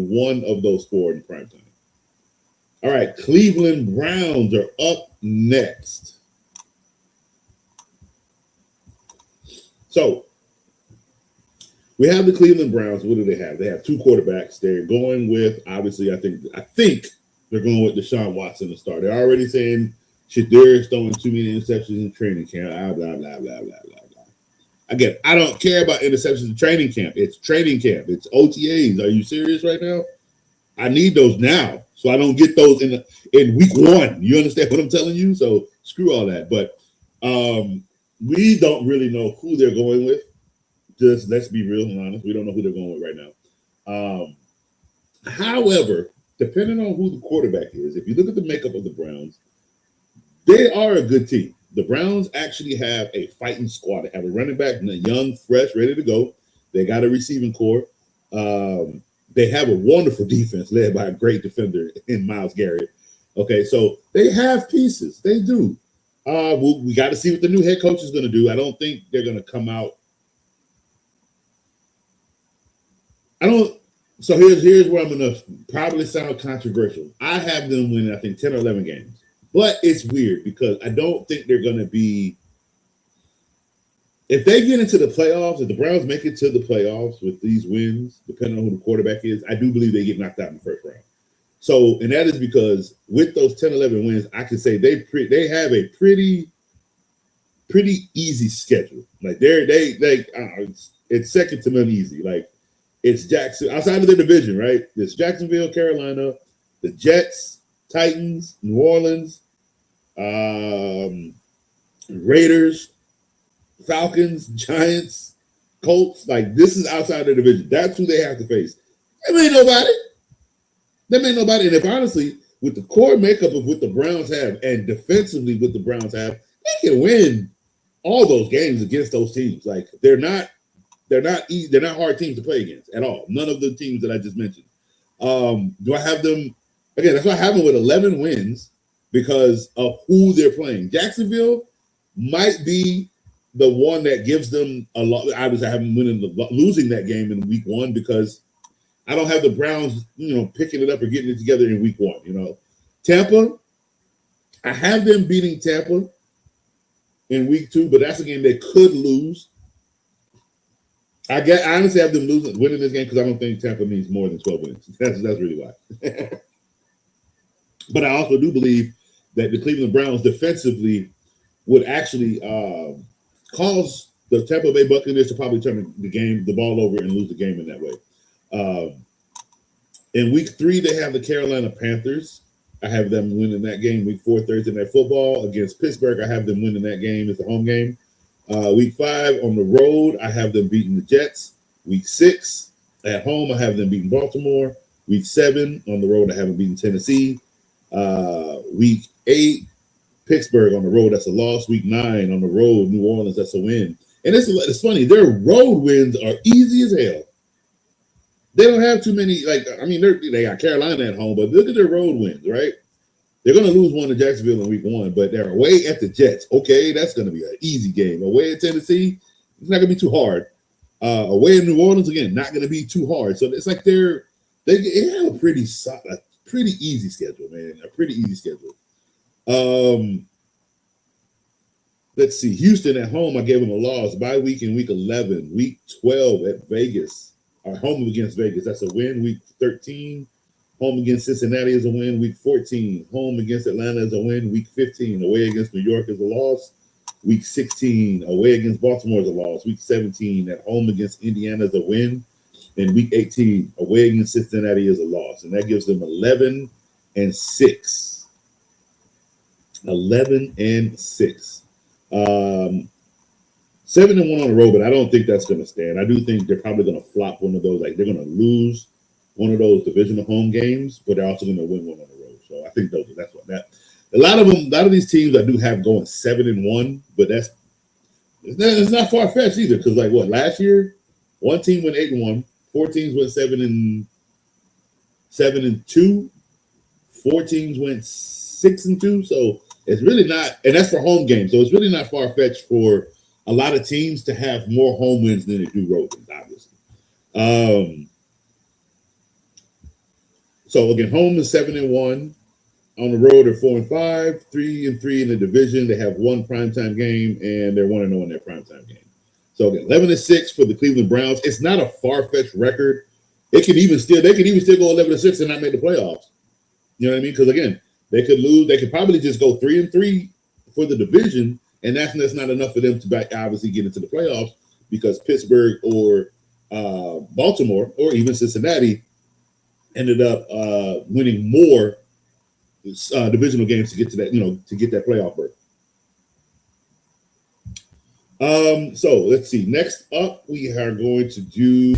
one of those four in prime time. All right, Cleveland Browns are up next. So we have the Cleveland Browns. What do they have? They have two quarterbacks. They're going with, obviously, I think they're going with Deshaun Watson to start. They're already saying Shadur's throwing too many interceptions in training camp. Blah, blah, blah, blah, blah, blah. Again, I don't care about interceptions in training camp. It's training camp. It's OTAs. Are you serious right now? I need those now, so I don't get those in week one. You understand what I'm telling you? So screw all that. But we don't really know who they're going with. Just let's be real and honest. We don't know who they're going with right now. However, depending on who the quarterback is, if you look at the makeup of the Browns, they are a good team. The Browns actually have a fighting squad. They have a running back, young, fresh, ready to go. They got a receiving core. They have a wonderful defense led by a great defender in Myles Garrett. Okay, so they have pieces. They do. We got to see what the new head coach is going to do. I don't think they're going to come out. So here's where I'm going to probably sound controversial. I have them winning, I think, 10 or 11 games. But it's weird because I don't think they're going to be. If they get into the playoffs, if the Browns make it to the playoffs with these wins, depending on who the quarterback is, I do believe they get knocked out in the first round. So, and that is because with those 10, 11 wins, I can say they have a pretty easy schedule. Like it's second to none easy. Like it's Jackson outside of the division, right? It's Jacksonville, Carolina, the Jets, Titans, New Orleans, Raiders, Falcons, Giants, Colts. Like this is outside the division. That's who they have to face. Them ain't nobody. And if honestly, with the core makeup of what the Browns have and defensively what the Browns have, they can win all those games against those teams. Like they're not hard teams to play against at all. None of the teams that I just mentioned. Do I have them? Again, that's why I have them with 11 wins because of who they're playing. Jacksonville might be the one that gives them a lot. Obviously, I have them losing that game in week one because I don't have the Browns, picking it up or getting it together in week one. Tampa, I have them beating Tampa in week two, but that's a game they could lose. I honestly have them winning this game because I don't think Tampa needs more than 12 wins. That's really why. But I also do believe that the Cleveland Browns defensively would actually cause the Tampa Bay Buccaneers to probably turn the ball over and lose the game in that way. In week three, they have the Carolina Panthers. I have them winning that game. Week 4, Thursday Night Football against Pittsburgh. I have them winning that game. It's a home game. Week 5 on the road, I have them beating the Jets. Week 6 at home, I have them beating Baltimore. Week 7 on the road, I have them beating Tennessee. Week 8, Pittsburgh on the road, that's a loss. Week 9 on the road, New Orleans, that's a win. And it's funny, their road wins are easy as hell. They don't have too many, they got Carolina at home, but look at their road wins, right? They're going to lose one to Jacksonville in week 1, but they're away at the Jets. Okay, that's going to be an easy game. Away at Tennessee, it's not going to be too hard. Away in New Orleans, again, not going to be too hard. So it's like they have a pretty easy schedule, man. A pretty easy schedule. Let's see. Houston at home, I gave them a loss. Bye week in week 11. Week 12 at Vegas. Home against Vegas. That's a win. Week 13. Home against Cincinnati is a win. Week 14. Home against Atlanta is a win. Week 15. Away against New York is a loss. Week 16. Away against Baltimore is a loss. Week 17. At home against Indiana is a win. And week 18. Away against Cincinnati is a loss. And that gives them 11-6. 11-6. 7-1 on the road, but I don't think that's going to stand. I do think they're probably going to flop one of those. Like they're going to lose one of those divisional home games, but they're also going to win one on the road. So I think that's what that. A lot of these teams I do have going 7-1, but it's not far fetched either. Because last year, one team went 8-1, 4 teams went 7-2, 4 teams went 6-2. So it's really not, and that's for home games. So it's really not far fetched for a lot of teams to have more home wins than they do road wins, obviously. So again, home is 7-1. On the road, they're 4-5, 3-3 in the division. They have one primetime game, and they're 1-0 in their primetime game. So again, 11-6 for the Cleveland Browns. It's not a far-fetched record. They could even still go 11-6 and not make the playoffs. You know what I mean? Because again, they could lose. They could probably just go 3-3 for the division, and that's not enough for them to obviously get into the playoffs because Pittsburgh or Baltimore or even Cincinnati ended up winning more divisional games to get to that, to get that playoff berth. So let's see. Next up, we are going to do.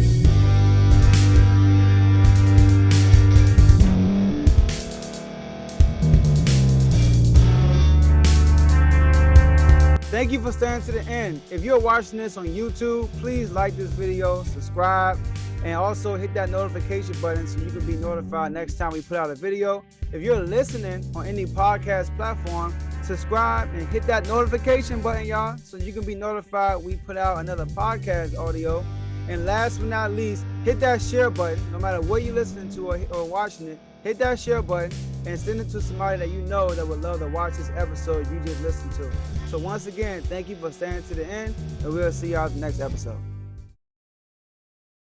Thank you for staying to the end. If you're watching this on YouTube, please like this video, subscribe, and also hit that notification button so you can be notified next time we put out a video. If you're listening on any podcast platform, subscribe and hit that notification button, y'all, so you can be notified we put out another podcast audio. And last but not least, hit that share button. No matter what you're listening to or watching it, hit that share button and send it to somebody that you know that would love to watch this episode you just listened to. So once again, thank you for staying to the end, and we'll see y'all in the next episode.